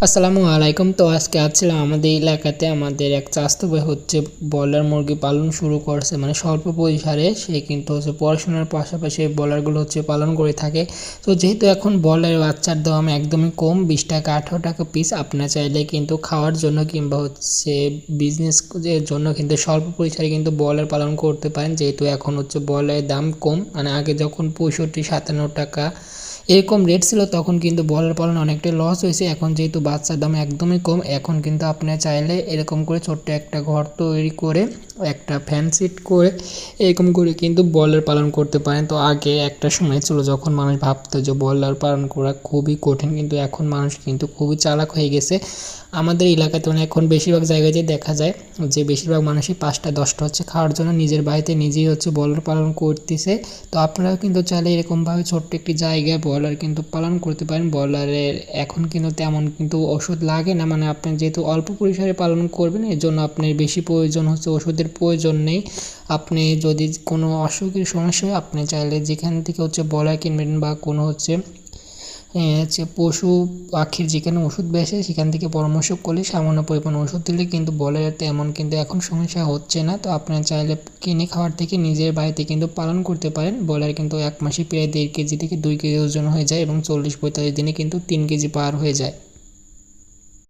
আসসালামু আলাইকুম। তো আজকে আসছিলাম আমাদের এলাকাতে, আমাদের এক চাচাতো ভাই হচ্ছে ব্রয়লার মুরগি পালন শুরু করছে, মানে স্বল্প পরিসরে। সে কিন্তু হচ্ছে পড়াশোনার পাশাপাশি ব্রয়লারগুলো হচ্ছে পালন করে থাকে। তো যেহেতু এখন ব্রয়লারের বাচ্চার দাম একদমই কম, 20 টাকা 18 টাকা পিস, আপনার চাইলে কিন্তু খাওয়ার জন্য কিংবা হচ্ছে বিজনেস এর জন্য কিন্তু স্বল্প পরিসরে কিন্তু ব্রয়লার পালন করতে পারেন। যেহেতু এখন হচ্ছে ব্রয়লারের দাম কম, মানে আগে যখন 65-57 টাকা এরকম রেট ছিল তখন কিন্তু ব্রয়লার পালন অনেকটাই লস হয়েছে। এখন যেহেতু বাচ্চার দাম একদমই কম, এখন কিন্তু আপনি চাইলে এরকম করে ছোট্ট একটা ঘর তৈরি করে একটা ফ্যান সিট করে এরকম করে কিন্তু ব্রয়লার পালন করতে পারেন। তো আগে একটা সময় ছিল যখন মানুষ ভাবতো যে ব্রয়লার পালন করা খুবই কঠিন, কিন্তু এখন মানুষ কিন্তু খুবই চালাক হয়ে গেছে। আমাদের এলাকাতে এখন বেশিরভাগ জায়গায় যে দেখা যায় যে বেশিরভাগ মানুষই 5টা 10টা হচ্ছে খাওয়ার জন্য নিজের বাড়িতে নিজেই হচ্ছে ব্রয়লার পালন করতেছে। তো আপনারাও কিন্তু চাইলে এরকমভাবে ছোট্ট একটি জায়গায় ব্রয়লার কিন্তু পালন করতে পারেন। ব্রয়লারের এখন কিন্তু তেমন কিন্তু ওষুধ লাগে না, মানে আপনি যেহেতু অল্প পরিসরে পালন করবেন এর জন্য আপনার বেশি প্রয়োজন হচ্ছে ওষুধের প্রয়োজন নেই। আপনি যদি কোনো অসুখের সমস্যা হয় আপনি চাইলে যেখান থেকে হচ্ছে ব্রয়লার কিনবেন বা কোনো হচ্ছে পশু পাখির যেখানে ওষুধ বেচে সেখান থেকে পরামর্শ করলে সামান্য পরিমাণ ওষুধ দিলে কিন্তু ব্রয়লারের তেমন কিন্তু এখন সমস্যা হচ্ছে না। তো আপনারা চাইলে কিনে খাওয়ার থেকে নিজের বাড়িতে কিন্তু পালন করতে পারেন। ব্রয়লার কিন্তু 1 মাসে প্রায় 1.5 কেজি থেকে 2 কেজি ওজন হয়ে যায় এবং 40-45 দিনে কিন্তু 3 কেজি পার হয়ে যায়।